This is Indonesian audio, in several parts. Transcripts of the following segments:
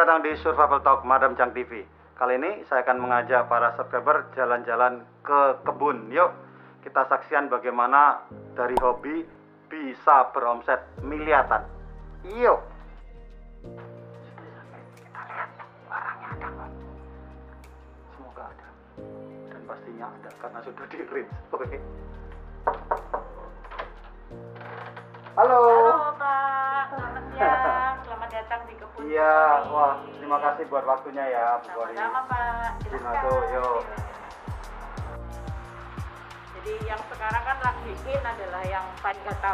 datang di Survival Talk Madam Chang TV. Kali ini saya akan mengajak para subscriber jalan-jalan ke kebun. Yuk, kita saksikan bagaimana dari hobi bisa beromset miliaran. Yuk. Kita lihat barangnya ada nggak? Semoga ada. Dan pastinya ada karena sudah di-reach. Oke. Halo. Halo Pak, selamat siang, selamat datang di kebun. Iya, wah terima kasih buat waktunya ya Bu Ori. Sama-sama Pak, Di silakan. masuk, yuk. Jadi yang sekarang kan lagi in adalah yang varigata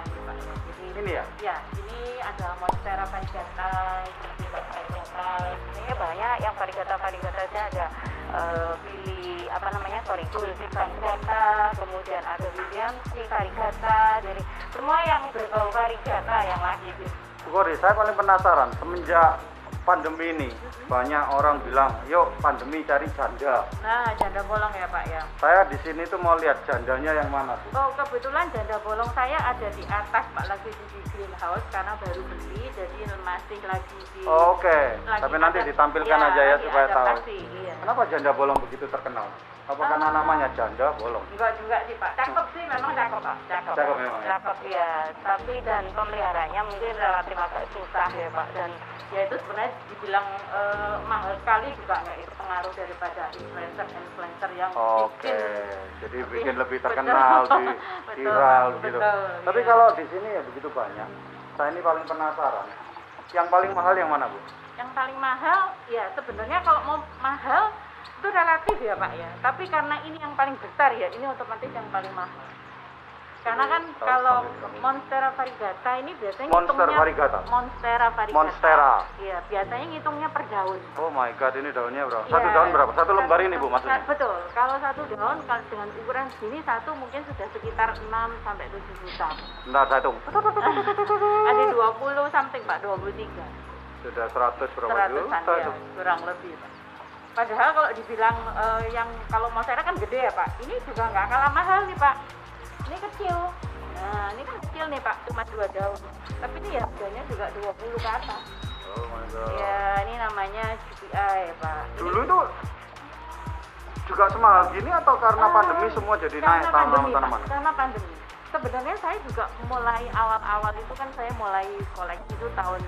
gitu Pak. Jadi Ini ya? Ya, ini ada monstera varigata, ini varigata. Ini banyak yang varigata aja ada Gulfi varigata, kemudian ada Williamsi varigata, dari semua yang berbau varigata yang lagi gitu. Bu Ori, saya paling penasaran semenjak pandemi ini banyak orang bilang, yuk pandemi cari janda. Nah, janda bolong ya Pak ya. Saya di sini tuh mau lihat jandanya yang mana Bu? Oh, kebetulan janda bolong saya ada di atas Pak, lagi di greenhouse karena baru beli, jadi masih lagi di. Oke, lagi tapi nanti ada- ditampilkan iya, aja ya lagi supaya tahu. adaptasi, iya. Kenapa janda bolong begitu terkenal? Apa karena namanya janda bolong? Enggak juga sih Pak, cakep sih, memang cakep Pak, cakep. Cakep memang ya? Cakep ya, tapi dan pemeliharanya mungkin relatif agak susah ya Pak, dan ya itu sebenarnya dibilang mahal sekali juga nggak, itu pengaruh daripada influencer yang Oke, bikin. jadi Tapi- bikin lebih betul. terkenal, di Betul, viral gitu. betul, Tapi iya. kalau di sini ya begitu banyak. Saya ini paling penasaran. Yang paling mahal yang mana Bu? Yang paling mahal ya sebenarnya kalau mau mahal itu relatif ya Pak ya, tapi karena ini yang paling besar ya, ini otomatis yang paling mahal. Karena kan Tahu, kalau sambil kami. monstera varigata ini biasanya Monster ngitungnya varigata? monstera varigata. Monstera. Iya, biasanya ngitungnya per daun. Oh my god, ini daunnya berapa? Satu Iya. daun berapa? Satu lembar ini Bu maksudnya? Betul. Kalau satu daun kalau dengan ukuran segini satu mungkin sudah sekitar 6 sampai 7 juta. Bentar saya hitung. Ada 20 something Pak, 23. Sudah 100 berapa 100-an juta ya, itu? kurang lebih Pak. Padahal kalau dibilang yang kalau monstera kan gede ya Pak, ini juga nggak kalah mahal nih Pak. Ini kecil. Nah ini kan kecil nih Pak, cuma 2 daun. Tapi ini ya harganya juga 20 ke atas. Oh my god. Ya ini namanya GPI Pak. Ini Dulu itu juga semahal gini atau karena pandemi semua jadi naik karena pandemi, Pak, tanaman? karena pandemi. Sebenarnya saya juga mulai awal-awal itu kan saya mulai koleksi itu tahun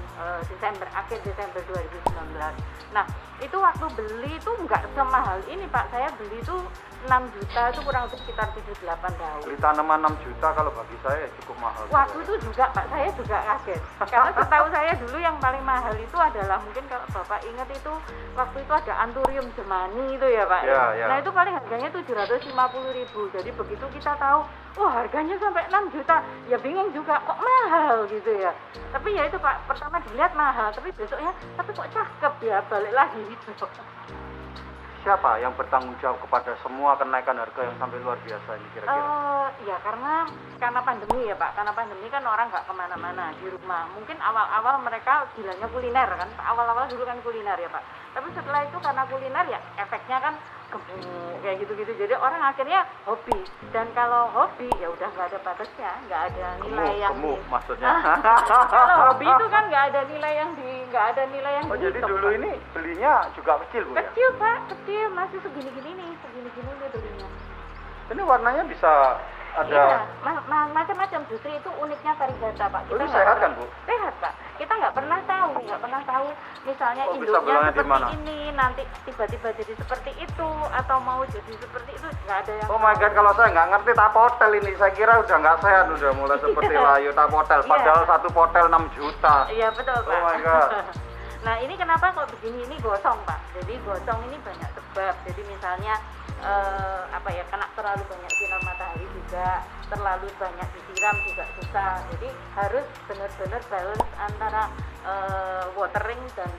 akhir Desember 2019. Nah itu waktu beli itu nggak semahal ini Pak, saya beli itu 6 juta itu kurang lebih sekitar 7-8 daun. Beli tanaman 6 juta kalau bagi saya cukup mahal. Waktu itu juga Pak, saya juga kaget. Karena setahu saya dulu yang paling mahal itu adalah, mungkin kalau Bapak ingat itu, waktu itu ada Anthurium Gemani itu ya Pak. Ya, ya. Nah itu paling harganya 750.000. Jadi begitu kita tahu, wah harganya sampai 6 juta, ya bingung juga, kok mahal gitu ya. Tapi ya itu Pak, pertama dilihat mahal, tapi besoknya, tapi kok cakep ya, balik lagi gitu. Siapa yang bertanggung jawab kepada semua kenaikan harga yang sampai luar biasa ini kira-kira? Ya karena pandemi ya Pak, karena pandemi kan orang nggak kemana-mana di rumah. Mungkin awal-awal mereka gilanya kuliner kan, awal-awal dulu kan kuliner ya Pak. Tapi setelah itu karena kuliner ya efeknya kan gemuk kayak gitu-gitu. Jadi orang akhirnya hobi, dan kalau hobi ya udah nggak ada batasnya, nggak ada nilai yang Gemuk maksudnya. kalau hobi itu kan nggak ada nilai yang Oh jadi dihitung, dulu Pak. ini belinya juga kecil Bu ya? Kecil Pak, kecil, masih segini-gini nih belinya. Ini warnanya bisa ada. Iya, macam-macam. Justru itu uniknya varigata Pak. Ini nggak sehat pernah- kan, Bu? Sehat Pak. Kita nggak pernah tahu misalnya Oh, bisa induknya bilangnya di seperti mana? ini, nanti tiba-tiba jadi seperti itu, atau mau jadi seperti itu, nggak ada yang Oh my god, kalau saya nggak ngerti tapotel ini, saya kira udah nggak sehat, udah mulai seperti layu tapotel. Iya. Padahal satu potel 6 juta. Iya betul Pak. Oh my God. Nah ini kenapa kok begini, ini gosong Pak. Jadi gosong ini banyak sebab. Jadi misalnya kena terlalu banyak sinar matahari juga, terlalu banyak disiram juga susah. Jadi harus benar-benar balance antara watering dan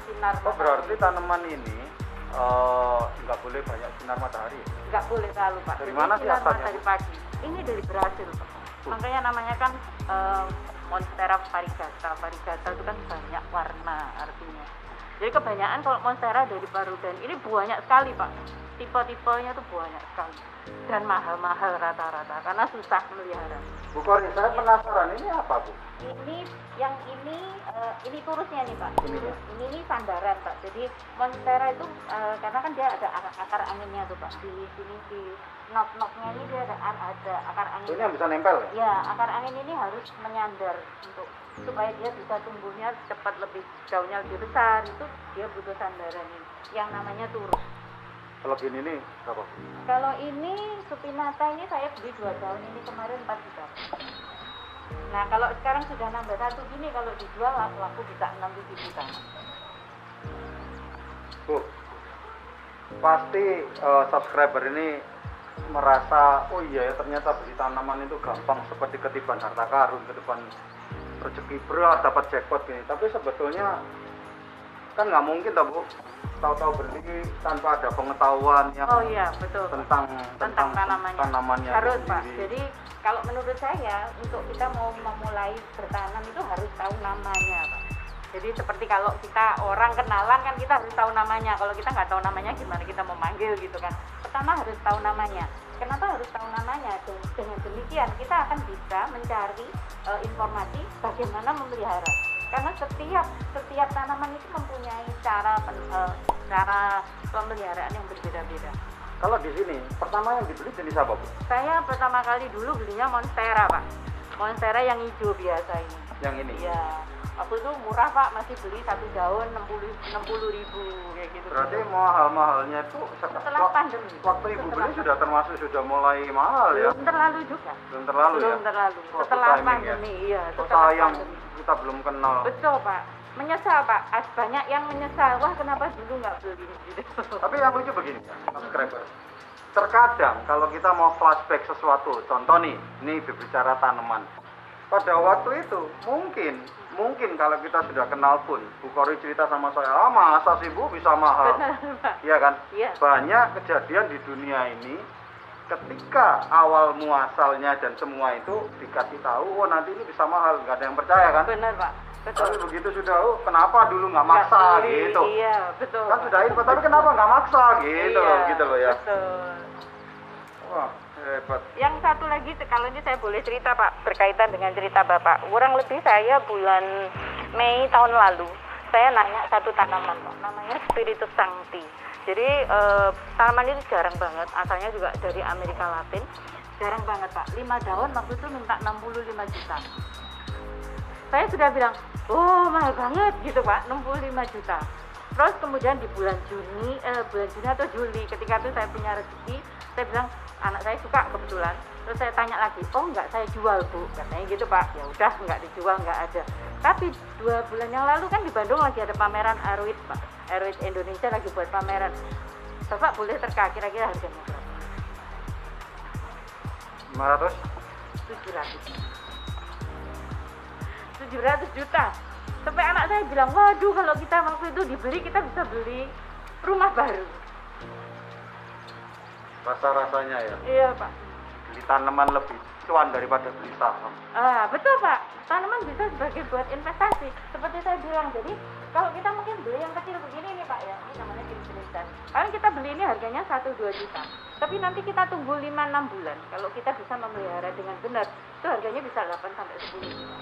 sinar Oh matahari. berarti tanaman ini nggak boleh banyak sinar matahari? Nggak boleh terlalu Pak. Dari Jadi mana sih sinar asalnya, matahari Bu? pagi. Ini dari Brasil Pak. Makanya namanya kan monstera varigata. Varigata itu kan banyak warna artinya. Jadi kebanyakan kalau monstera dari Parudan ini banyak sekali Pak. Tipe-tipenya tuh banyak sekali. Dan mahal-mahal rata-rata karena susah melihara. Bu Kori, saya penasaran ini apa Bu? Ini yang ini turusnya nih Pak. Ini ya? Ini sandaran Pak. Jadi monstera itu karena kan dia ada akar anginnya tuh Pak. Di sini di knob-knobnya ini dia ada akar angin. Ini yang bisa nempel ya? Ya, akar angin ini harus menyandar untuk supaya dia bisa tumbuhnya cepat, lebih daunnya lebih besar. Itu dia butuh sandaran ini yang namanya turus. Kalau gini nih berapa? Kalau ini supinata ini saya beli 2 tahun ini kemarin 4 juta. Nah kalau sekarang sudah nambah 1 gini, kalau dijual laku bisa 6-7 juta. Bu, pasti subscriber ini merasa, oh iya ya ternyata beli tanaman itu gampang seperti ketiban harta karun, ketiban rezeki berat, dapat jackpot gini. Tapi sebetulnya kan nggak mungkin toh Bu, tahu-tahu beli tanpa ada pengetahuan yang Oh iya betul tentang tanamannya harus itu Pak. sendiri. Jadi kalau menurut saya untuk kita mau memulai bertanam itu harus tahu namanya Pak. Jadi seperti kalau kita orang kenalan kan kita harus tahu namanya. Kalau kita nggak tahu namanya gimana kita mau manggil gitu kan. Pertama harus tahu namanya. Kenapa harus tahu namanya? Dengan demikian kita akan bisa mencari informasi bagaimana memelihara. Karena setiap tanaman itu mempunyai cara pemeliharaan yang berbeda-beda. Kalau di sini pertama yang dibeli jenis apa Bu? Saya pertama kali dulu belinya monstera Pak. Monstera yang hijau biasa ini. Yang ini? Iya. Waktu itu murah Pak, masih beli 1 daun 60 ribu kayak gitu. Berarti mahal-mahalnya itu setelah pandemi. Waktu Ibu beli sudah termasuk sudah mulai mahal ya? Belum terlalu juga. Belum terlalu ya? Belum terlalu. Oh, Setelah timing pandemi, ya? iya. Oh, Setelah sayang pandemi. kita belum kenal. Betul Pak. Menyesal Pak. Banyak yang menyesal. Wah kenapa dulu nggak beli gitu. Tapi yang lucu begini, subscriber. Terkadang kalau kita mau flashback sesuatu, contoh nih, ini berbicara tanaman. Pada waktu itu mungkin kalau kita sudah kenal pun, Bu Kori cerita sama saya, ah masa sih Bu bisa mahal? Benar Pak. Iya kan? Iya. Banyak kejadian di dunia ini ketika awal muasalnya dan semua itu dikasih tahu, oh nanti ini bisa mahal, nggak ada yang percaya kan? Benar Pak. Betul. Tapi begitu sudah, oh kenapa dulu nggak maksa Nggak beli, gitu? Iya betul. Kan sudah info, tapi kenapa nggak maksa gitu, Iya, gitu loh ya? Betul. Wah hebat. Yang satu lagi, kalau ini saya boleh cerita Pak, berkaitan dengan cerita Bapak. Kurang lebih saya bulan Mei tahun lalu, saya nanya satu tanaman Pak, namanya Spiritus Sancti. Jadi tanaman ini jarang banget, asalnya juga dari Amerika Latin. Jarang banget Pak, 5 daun waktu itu minta 65 juta. Saya sudah bilang, oh mahal banget gitu Pak, 65 juta. Terus kemudian di bulan Juni atau Juli, ketika itu saya punya rezeki, saya bilang, anak saya suka kebetulan. Terus saya tanya lagi, oh enggak saya jual Bu, katanya gitu Pak. Ya udah enggak dijual, enggak ada. Tapi 2 bulan yang lalu kan di Bandung lagi ada pameran Aeroid Pak. Aeroid Indonesia lagi buat pameran. Bapak boleh terka, kira-kira harganya berapa? 500? 700 juta. Sampai anak saya bilang, waduh kalau kita waktu itu dibeli, kita bisa beli rumah baru. Rasa-rasanya ya? Iya Pak. Beli tanaman lebih cuan daripada beli saham. Betul Pak, tanaman bisa sebagai buat investasi. Seperti saya bilang, jadi kalau kita mungkin beli yang kecil begini nih Pak ya, ini namanya jenis-jenisan. Paling kita beli ini harganya 1-2 juta. Tapi nanti kita tunggu 5-6 bulan. Kalau kita bisa memelihara dengan benar, itu harganya bisa 8-10 juta.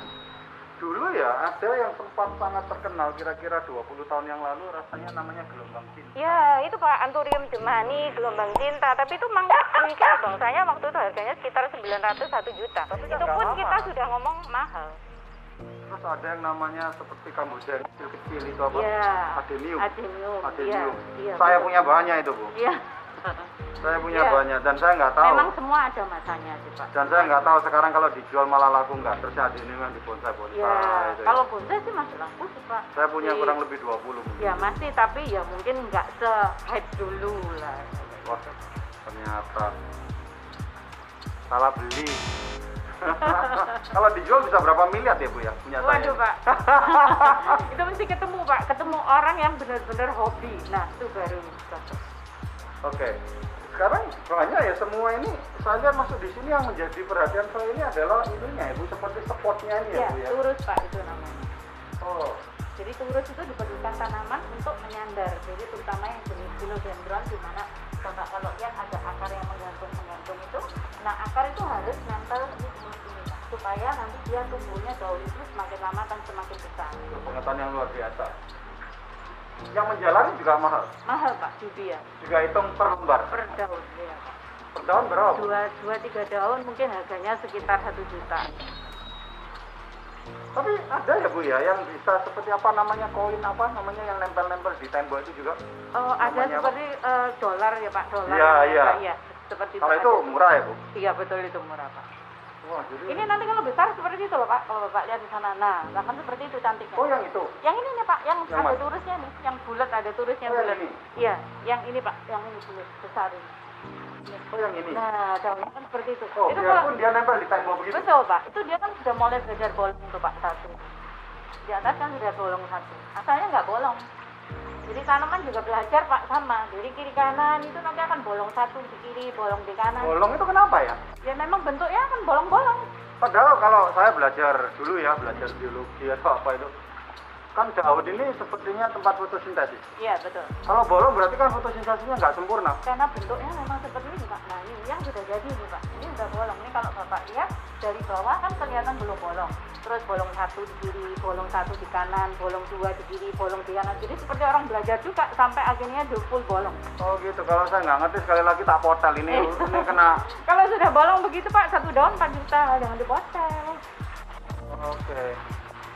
Dulu ya ada yang sempat sangat terkenal kira-kira 20 tahun yang lalu, rasanya namanya gelombang cinta. Ya, itu Pak, Anthurium jemani, gelombang cinta. Tapi itu mangga mungkin bangsanya waktu itu harganya sekitar 900-1 juta. Tapi itu pun kita sudah ngomong mahal. Terus ada yang namanya seperti kamboja kecil-kecil itu apa? Ya, Adenium. Iya, iya, Saya betul. punya banyak itu Bu. Iya. Saya punya Iya. banyak dan saya nggak tahu. Memang semua ada masanya sih Pak. Dan saya nggak tahu sekarang kalau dijual malah laku nggak. Terus adenium yang di bonsai-bonsai. Ya, itu kalau bonsai sih masih laku sih Pak. saya punya Di- kurang lebih 20 mungkin. Ya masih, tapi ya mungkin nggak se-hype dulu lah. Wah, ternyata salah beli. Kalau dijual bisa berapa miliar ya Bu ya punya saya? Waduh Pak. Itu mesti ketemu Pak, ketemu orang yang benar-benar hobi. Nah itu baru cocok. Oke. Sekarang banyak ya semua ini. Saya lihat masuk di sini yang menjadi perhatian saya ini adalah ininya ya Bu, seperti spotnya ini ya Ya, Bu ya. turus Pak itu namanya. Oh, Jadi turus itu diperlukan tanaman untuk menyandar. Jadi terutama yang jenis philodendron di mana Bapak kalau lihat ada akar yang menggantung itu. Nah akar itu harus nempel di sini Pak. supaya nanti dia tumbuhnya daun itu semakin lama akan semakin besar. Pengetahuan yang luar biasa. Yang menjalani juga mahal. Mahal Pak, Judi ya. Juga hitung per lembar. Per daun ya. Per daun berapa? 2-3 daun mungkin harganya sekitar 1 juta. Tapi ada ya Bu ya yang bisa seperti apa namanya koin apa namanya yang nempel-nempel di tembok itu juga? Oh, ada Namanya seperti dolar ya Pak, dolar. Iya, iya. Iya, seperti Kalau itu. itu ada. murah ya Bu? Iya, betul itu murah Pak. Wah, jadi Ini nanti kalau besar seperti itu loh Pak, kalau Bapak lihat di sana. Nah, bahkan seperti itu cantiknya. oh yang itu. Yang ini nih Pak, yang Yang ada mana? turisnya nih, yang bulat ada turisnya Oh, yang bulat. ini? Iya, yang ini Pak, yang ini bulat besar ini. Oh yang ini. Nah, daunnya kan seperti itu. Oh, Itu biarpun dia nempel di tembok begitu. betul Pak, itu dia kan sudah mulai belajar bolong tuh Pak satu. Di atas kan sudah bolong satu. Asalnya nggak bolong. Jadi tanaman juga belajar Pak sama. Jadi kiri kanan itu nanti akan bolong satu di kiri, bolong di kanan. Bolong itu kenapa ya? Ya memang bentuknya kan bolong-bolong. Padahal kalau saya belajar dulu ya, belajar biologi atau apa itu, kan daun ini sepertinya tempat fotosintesis. Iya betul. Kalau bolong berarti kan fotosintesisnya nggak sempurna. Karena bentuknya memang seperti ini Pak. Nah ini yang sudah jadi nih Pak. Ini udah bolong. Ini kalau Bapak lihat dari bawah kan kelihatan belum bolong. Terus bolong satu di kiri, bolong satu di kanan, bolong dua di kiri, bolong di kanan. Jadi seperti orang belajar juga sampai akhirnya full bolong. Oh gitu, kalau saya nggak ngerti sekali lagi tak potel ini kena. Kalau sudah bolong begitu Pak, satu daun 4 juta, jangan dipotel. Oke.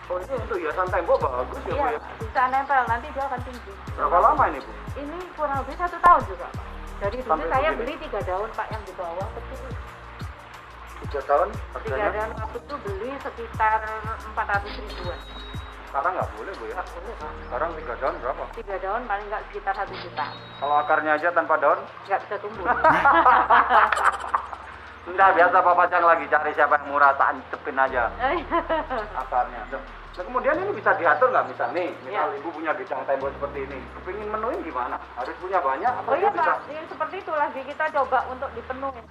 Oh itu untuk hiasan tembok bagus ya Bu Iya, ya? bisa nempel, nanti dia akan tinggi. Berapa lama ini Bu? Ini kurang lebih 1 tahun juga Pak. Dari dulu Sampai saya begini? beli 3 daun Pak yang di bawah kecil. 3 tahun 3 harganya? daun waktu itu beli sekitar 400 ribuan. Sekarang nggak boleh Bu ya? Boleh Pak. Sekarang 3 daun berapa? 3 daun paling nggak sekitar 1 juta. Kalau akarnya aja tanpa daun? Nggak bisa tumbuh. Enggak, biasa Pak Pajang lagi cari siapa yang murah, tak cepin aja akarnya. Nah, kemudian ini bisa diatur nggak? Misal nih, misal Iya. Ibu punya bidang tembok seperti ini, kepingin menuin gimana? Harus punya banyak atau Oh iya dia bisa? Pak, ini seperti itu lagi kita coba untuk dipenuhi.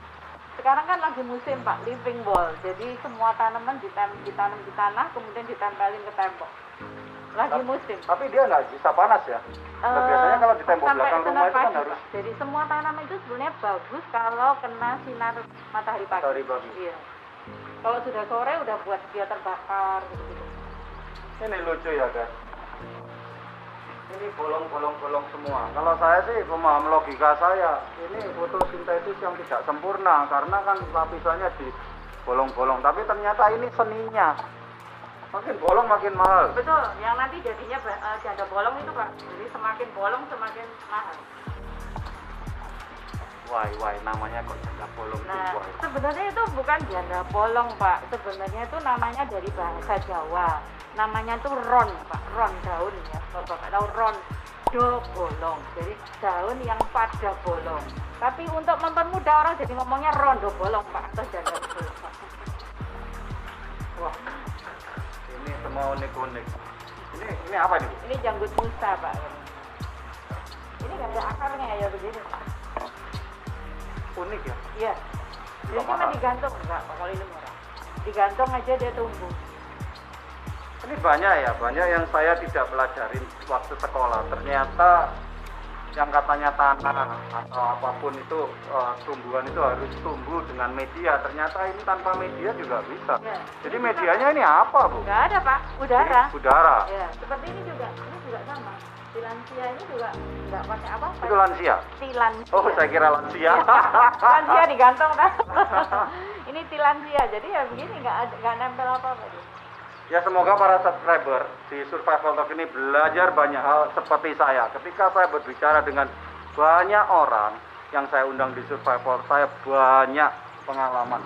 Sekarang kan lagi musim Pak, living wall. Jadi semua tanaman ditanam di tanah, kemudian ditempelin ke tembok. Lagi musim. Tapi dia nggak bisa panas ya? Nah, biasanya kalau di tembok Sampai belakang sinar rumah itu kan pagi, harus Pak. Jadi semua tanaman itu sebenarnya bagus kalau kena sinar matahari pagi. Matahari pagi. Iya. Kalau sudah sore udah buat dia terbakar gitu. ini lucu ya guys. Ini bolong-bolong semua. Kalau saya sih pemaham logika saya, ini fotosintesis yang tidak sempurna karena kan lapisannya di bolong-bolong. Tapi ternyata ini seninya. Makin bolong makin mahal. Betul, yang nanti jadinya janda bolong itu Pak. Jadi semakin bolong semakin mahal. Wah, namanya kok janda bolong Nah, wah. sebenarnya itu bukan janda bolong Pak. Sebenarnya itu namanya dari bahasa Jawa. Namanya itu ron Pak, ron daun ya. Kalau Bapak tahu ron do bolong. Jadi daun yang pada bolong. Tapi untuk mempermudah orang jadi ngomongnya rondo bolong Pak atau janda bolong Pak. Wah, ini semua unik-unik. Ini apa nih? Ini janggut musa Pak. Ini nggak ada akarnya ya begini Pak. Unik ya. Iya. Jadi Juga cuma mahal. digantung enggak Pak, kalau ini murah. Digantung aja dia tumbuh. Ini banyak ya, banyak yang saya tidak pelajarin waktu sekolah. Ternyata yang katanya tanah atau apapun itu tumbuhan itu harus tumbuh dengan media. Ternyata ini tanpa media juga bisa. Ya. Jadi medianya ini apa Bu? Enggak ada Pak, udara. Ini udara. Ya, seperti ini juga sama. Tilansia ini juga nggak pakai apa-apa. Itu lansia. Tilansia. Oh, saya kira lansia. Tilansia digantung kan. Ini tilansia, jadi ya begini nggak nempel apa-apa. Ya semoga para subscriber di Survival Talk ini belajar banyak hal seperti saya. Ketika saya berbicara dengan banyak orang yang saya undang di Survival, saya banyak pengalaman.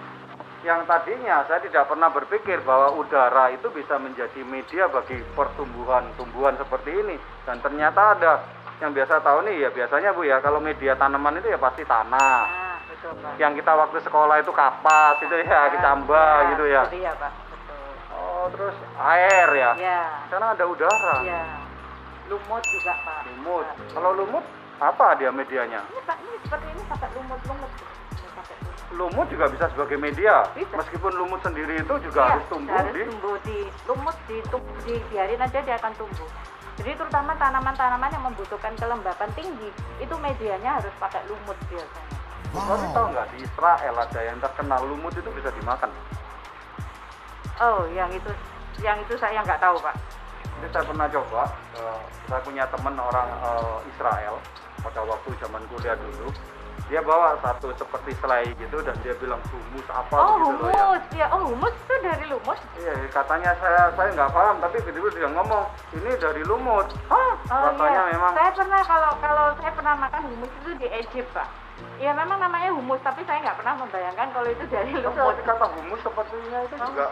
Yang tadinya saya tidak pernah berpikir bahwa udara itu bisa menjadi media bagi tumbuhan seperti ini. Dan ternyata ada. Yang biasa tahu nih ya biasanya Bu ya, kalau media tanaman itu ya pasti tanah. Nah, betul Pak. Yang kita waktu sekolah itu kapas itu ya, kecambah gitu ya. Iya Pak, betul. Oh, terus air ya. Iya. Karena ada udara. Iya. Lumut juga Pak. Lumut. Nah, Kalau lumut apa dia medianya? ini Pak, ini seperti ini pakai lumut-lumut. Pakai lumut. Lumut juga bisa sebagai media. Bisa. Meskipun lumut sendiri itu juga Iya, harus tumbuh harus di tumbuh di lumut dibiarin aja dia akan tumbuh. Jadi terutama tanaman-tanaman yang membutuhkan kelembapan tinggi itu medianya harus pakai lumut biasanya. Tapi tahu nggak di Israel ada yang terkenal lumut itu bisa dimakan. Oh, yang itu saya nggak tahu Pak. Ini saya pernah coba, saya punya teman orang Israel pada waktu zaman kuliah dulu. Dia bawa satu seperti selai gitu dan dia bilang humus apa Oh, gitu loh ya. humus. Ya, oh humus itu dari lumut. Iya, katanya saya nggak paham, tapi begitu dia ngomong ini dari lumut. Oh Katanya iya. memang. Saya pernah kalau saya pernah makan humus itu di Egypt Pak. Ya memang namanya humus, tapi saya nggak pernah membayangkan kalau itu dari Tapi lumut. arti kata humus sepertinya itu juga.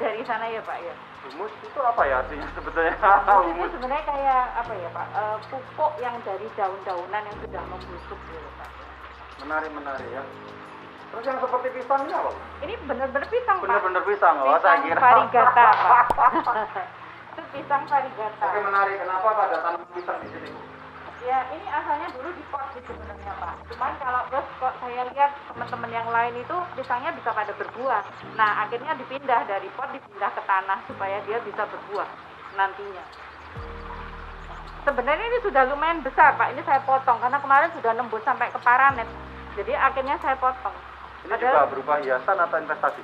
Dari sana ya Pak ya. Humus itu apa ya artinya sebetulnya? Humus itu sebenarnya kayak apa ya Pak? Pupuk yang dari daun-daunan yang sudah membusuk gitu Pak. Menarik ya. Terus yang seperti pisang ini apa? Ini benar-benar pisang Pak. Bener-bener pisang, oh saya Pisang kira. varigata Pak. Itu pisang varigata. Oke, menarik. Kenapa ada tanaman pisang di sini, Bu? Ya ini asalnya dulu di pot sih sebenarnya Pak. Cuman kalau terus kok saya lihat teman-teman yang lain itu pisangnya bisa pada berbuah. Nah akhirnya dipindah dari pot dipindah ke tanah supaya dia bisa berbuah nantinya. Sebenarnya ini sudah lumayan besar Pak. Ini saya potong karena kemarin sudah nembus sampai ke paranet. Jadi akhirnya saya potong. Ini juga berupa hiasan atau investasi?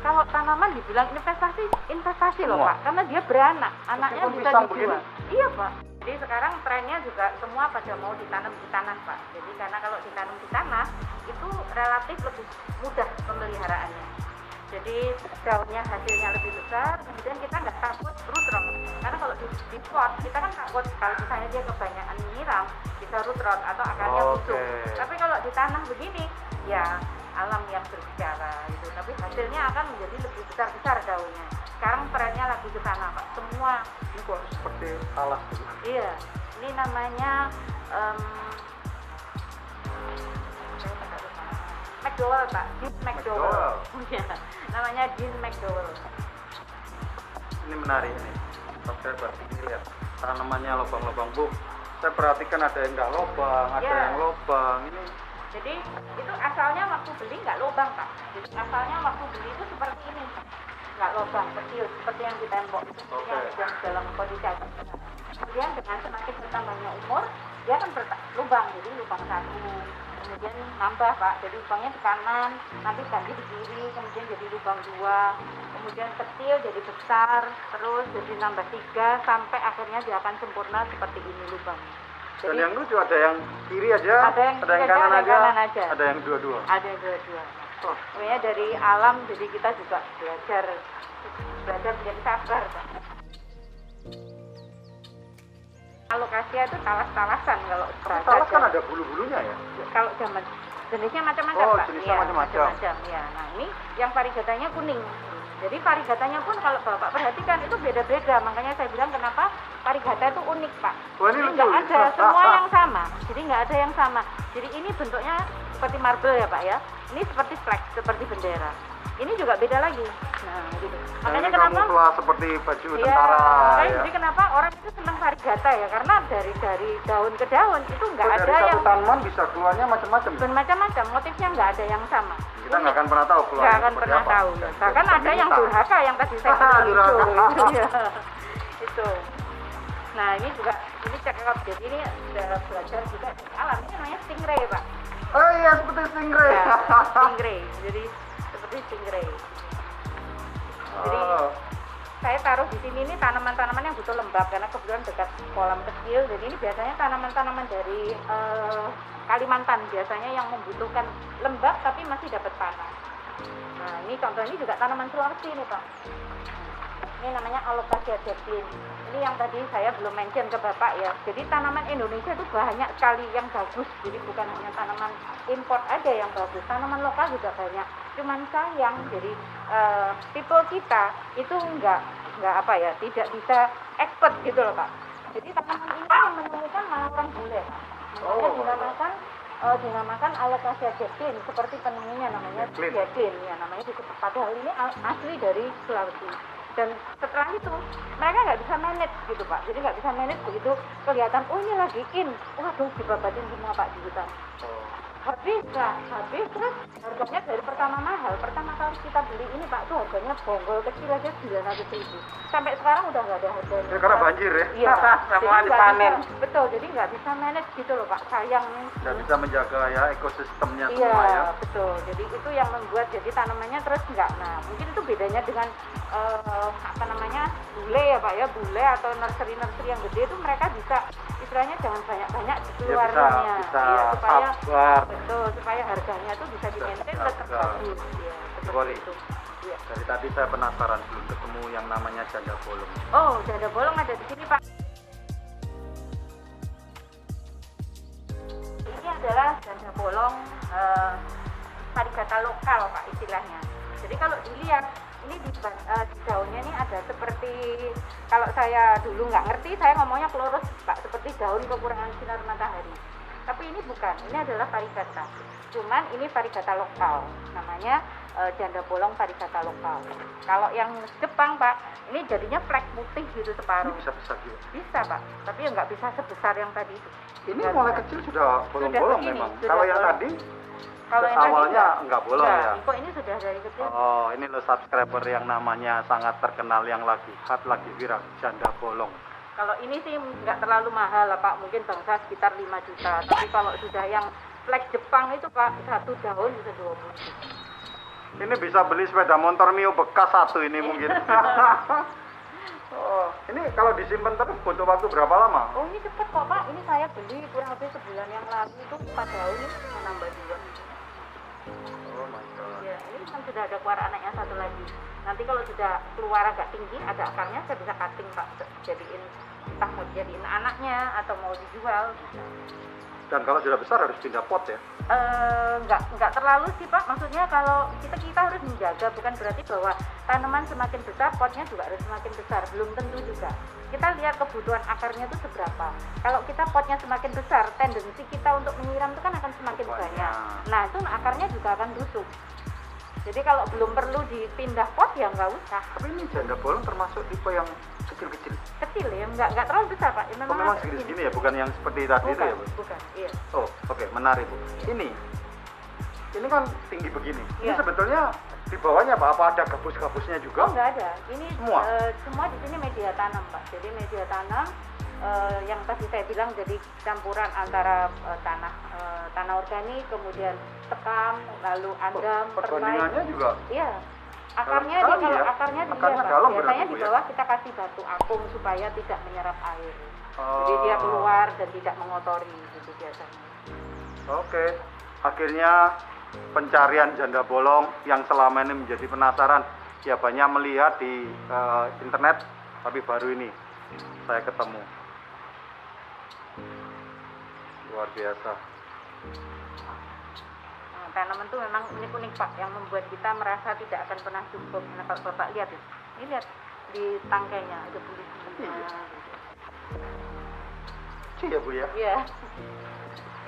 Kalau tanaman dibilang investasi loh Semua? Pak, karena dia beranak, anaknya Meskipun bisa pisang dijual. begini? Iya Pak. Jadi sekarang trennya juga semua pada mau ditanam di tanah Pak. Jadi karena kalau ditanam di tanah itu relatif lebih mudah pemeliharaannya. Jadi daunnya hasilnya lebih besar, kemudian kita nggak takut root rot. Karena kalau di pot kita kan takut kalau misalnya dia kebanyakan nyiram bisa root rot atau akarnya busuk. Tapi kalau di tanah begini ya alam yang berbicara gitu. Tapi hasilnya akan menjadi lebih besar daunnya. Sekarang trennya lagi ke sana Pak. Semua Ini kok seperti alas gitu. iya. Ini namanya McDowell Pak, Dean McDowell. Iya, namanya Dean McDowell. Ini menarik ini. Subscriber ini lihat tanamannya lubang-lubang, Bu. Saya perhatikan ada yang nggak lubang, ada Ya. yang lubang. Ini Jadi itu asalnya waktu beli nggak lubang Pak. Jadi asalnya waktu beli itu seperti ini, nggak lubang, kecil seperti yang di tembok itu yang sudah dalam kondisi agak besar. Kemudian dengan semakin bertambahnya umur, dia akan lubang, jadi lubang satu, kemudian nambah Pak, jadi lubangnya di kanan, nanti ganti di kiri, kemudian jadi lubang dua, kemudian kecil jadi besar, terus jadi nambah 3 sampai akhirnya dia akan sempurna seperti ini lubangnya. dan yang lucu ada yang kiri aja, ada yang kiri aja, kanan ada yang kanan aja. ada yang dua-dua. Ada yang dua-dua. Pokoknya dari alam, jadi kita juga belajar menjadi sabar Pak. Alokasia itu talas-talasan kalau Tapi talas kan ada bulu-bulunya ya? kalau zaman jenisnya macam-macam Oh, Pak. jenisnya Iya, macam-macam. Ya. Nah ini yang varigatanya kuning. Jadi varigatanya pun kalau Bapak perhatikan itu beda-beda. Makanya saya bilang kenapa varigata itu unik Pak. Wah, ini Jadi lucu. nggak ada semua yang sama. Jadi nggak ada yang sama. Jadi ini bentuknya seperti marble ya Pak ya. Ini seperti flag, seperti bendera. Ini juga beda lagi. Nah, gitu. Makanya ini kenapa? kamuflase seperti baju Iya, tentara makanya ya. jadi kenapa orang itu senang varigata ya? Karena dari daun ke daun itu nggak Dari ada satu yang tanaman bisa keluarnya macam-macam. bermacam-macam. Motifnya nggak ada yang sama. Kita nggak akan pernah tahu keluarnya Nggak akan seperti pernah apa. tahu. Ya. Bahkan ada yang durhaka yang tadi saya bilang itu. Durhaka. Iya. Itu. Nah ini juga ini cakep. Jadi ini sudah belajar juga di alam. Ini namanya stingray Pak. Oh iya, seperti stingray. Ya, stingray. Jadi seperti stingray. Jadi saya taruh di sini ini tanaman-tanaman yang butuh lembab karena kebetulan dekat kolam kecil. Jadi ini biasanya tanaman-tanaman dari Kalimantan biasanya yang membutuhkan lembab tapi masih dapat panas. Nah ini contoh ini juga tanaman Sulawesi nih Pak. Ini namanya Alocasia jacqueline. Ini yang tadi saya belum mention ke Bapak ya. Jadi tanaman Indonesia itu banyak sekali yang bagus. Jadi bukan hanya tanaman import aja yang bagus. Tanaman lokal juga banyak. Cuman sayang jadi people kita itu enggak apa ya, tidak bisa expert gitu loh Pak. Jadi tanaman ini yang menemukan malah orang bule. Makanya dinamakan Alocasia jacqueline seperti penemunya namanya jacqueline ya, namanya disebut. Padahal ini asli dari Sulawesi. Dan setelah itu mereka nggak bisa manage gitu Pak. Jadi nggak bisa manage begitu kelihatan oh ini lagi in, waduh dibabatin semua Pak di hutan. habis terus harganya dari pertama mahal. Pertama kali kita beli ini Pak tuh harganya bonggol kecil aja 900.000. Sampai sekarang udah nggak ada harganya. Ya, karena banjir ya. Iya. Semua dipanen. Betul, jadi nggak bisa manage gitu loh Pak. Sayang. Nggak bisa menjaga ya ekosistemnya Iya, semua ya. betul. Jadi itu yang membuat jadi tanamannya terus nggak. Nah, mungkin itu bedanya dengan apa namanya bule ya Pak ya, bule atau nursery yang gede itu mereka bisa istilahnya jangan banyak-banyak di keluarnya. Bisa Iya, supaya sabar. betul supaya harganya itu bisa di-maintain tetap bagus. Ya, seperti itu. Ya. Dari tadi saya penasaran belum ketemu yang namanya janda bolong. Oh, janda bolong ada di sini Pak. Ini adalah janda bolong varigata lokal Pak istilahnya. Jadi kalau dilihat ini di daunnya ini ada seperti kalau saya dulu nggak ngerti saya ngomongnya klorus Pak seperti daun kekurangan sinar matahari. Tapi ini bukan, ini adalah varigata. Cuman ini varigata lokal, namanya janda bolong varigata lokal. Kalau yang Jepang Pak, ini jadinya flek putih gitu separuh. Ini bisa besar juga. Bisa Pak, tapi ya nggak bisa sebesar yang tadi itu. Ini mulai kecil sudah bolong-bolong begini, memang. sudah Kalau yang bolong. tadi Kalau yang awalnya tadi nggak bolong ya. Kok ini sudah dari kecil? Oh, ini lo subscriber yang namanya sangat terkenal yang lagi lagi viral, janda bolong. Kalau ini sih nggak terlalu mahal lah Pak, mungkin bangsa sekitar 5 juta. Tapi kalau sudah yang flek Jepang itu Pak, satu daun bisa 20 juta. Ini bisa beli sepeda motor Mio bekas satu ini mungkin. Oh, ini kalau disimpan terus butuh waktu berapa lama? Oh ini cepet kok Pak, ini saya beli kurang lebih sebulan yang lalu itu 4 daun ini bisa nambah 2. Oh my god. Ya, ini kan sudah ada keluar anaknya satu lagi. Nanti kalau sudah keluar agak tinggi, ada akarnya saya bisa cutting Pak, jadiin entah mau jadiin anaknya atau mau dijual. Dan kalau sudah besar harus pindah pot ya? Nggak terlalu sih Pak, maksudnya kalau kita harus menjaga, bukan berarti bahwa tanaman semakin besar potnya juga harus semakin besar, belum tentu juga. Kita lihat kebutuhan akarnya itu seberapa. Kalau kita potnya semakin besar, tendensi kita untuk menyiram itu kan akan semakin banyak. Nah itu akarnya juga akan busuk. Jadi kalau belum perlu dipindah pot ya nggak usah. Tapi ini janda bolong termasuk tipe yang kecil-kecil? Kecil ya, nggak terlalu besar Pak. Ya, memang segini-segini ya, bukan yang seperti tadi itu ya Bu? Bukan, iya. Oh oke, menarik Bu. Ini kan tinggi begini. Ini Iya. sebetulnya di bawahnya apa ada gabus-gabusnya juga? Oh nggak ada, ini Semua? semua di sini media tanam Pak. Jadi media tanam yang tadi saya bilang jadi campuran antara tanah organik, kemudian sekam, lalu andam, perlai. Perbandingannya juga? Iya. Akarnya Dalam kalau sekali ya? akarnya di Akarnya Pak. dalam Biasanya berarti, di Bu, ya? bawah kita kasih batu apung supaya tidak menyerap air. Oh. Jadi dia keluar dan tidak mengotori gitu biasanya. Oke. Akhirnya pencarian janda bolong yang selama ini menjadi penasaran ya banyak melihat di internet, tapi baru ini saya ketemu. Luar biasa. Tanaman itu memang unik-unik Pak, yang membuat kita merasa tidak akan pernah cukup. Nah kalau Bapak lihat ini lihat di tangkainya ada bulir-bulirnya. Iya Bu ya? Iya.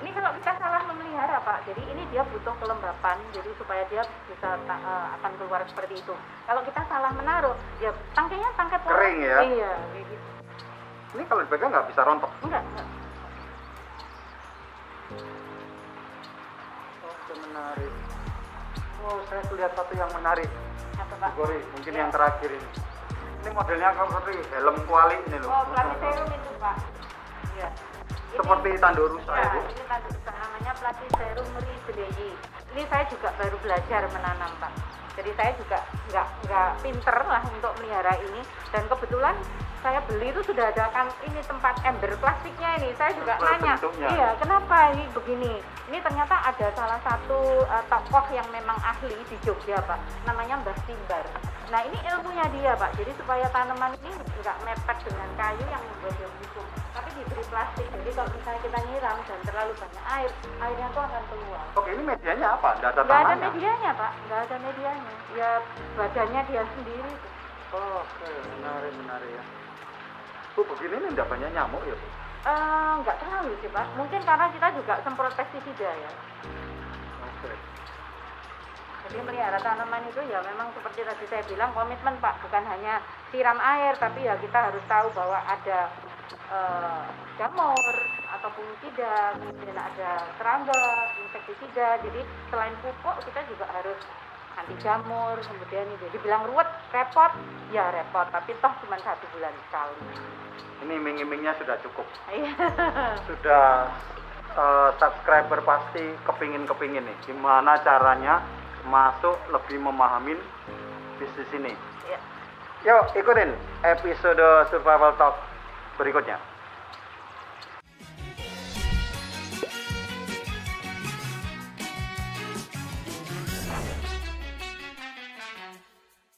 Ini kalau kita salah memelihara Pak, jadi ini dia butuh kelembapan, jadi supaya dia bisa akan keluar seperti itu. Kalau kita salah menaruh, ya tangkainya tangkai polos. Kering ya? Iya, kayak gitu. Ini kalau dipegang nggak bisa rontok? Enggak. Oke, menarik. Oh, saya lihat satu yang menarik. Apa Pak? Bu Gori, mungkin Ya. yang terakhir ini. Ini modelnya kalau seperti helm kuali ini loh. Oh, Platyserum itu Pak. Iya. Seperti tanduk rusa ya, ya Bu? ini tanduk rusa namanya Platyserum merizeyi. Ini saya juga baru belajar menanam Pak. Jadi saya juga nggak pinter lah untuk melihara ini. Dan kebetulan saya beli itu sudah ada kan ini tempat ember plastiknya ini. Saya juga nanya, Bentuknya. iya kenapa ini begini? Ini ternyata ada salah satu tokoh yang memang ahli di Jogja Pak. Namanya Mbah Simbar. Nah ini ilmunya dia Pak. Jadi supaya tanaman ini nggak mepet dengan kayu yang membuat dia busuk, tapi diberi plastik. Jadi kalau misalnya kita nyiram dan terlalu banyak air, airnya tuh akan keluar. Oke, ini medianya apa? Nggak ada Nggak ada tanahnya? medianya Pak, nggak ada medianya. Ya badannya dia sendiri. Oke, menarik ya. Bu, begini ini nggak banyak nyamuk ya Bu? Nggak terlalu sih Pak. Mungkin karena kita juga semprot pestisida ya. Oke. Jadi melihara tanaman itu ya memang seperti tadi saya bilang komitmen Pak. Bukan hanya siram air, tapi ya kita harus tahu bahwa ada jamur, atau fungisida, kemudian ada serangga, insektisida. Jadi selain pupuk kita juga harus anti jamur, kemudian itu dibilang ruwet, repot, ya repot, tapi toh cuma 1 bulan sekali. Ini iming-imingnya sudah cukup. Iya. Sudah subscriber pasti kepingin nih gimana caranya masuk lebih memahamin bisnis ini. Iya. Yuk ikutin episode Survival Talk berikutnya.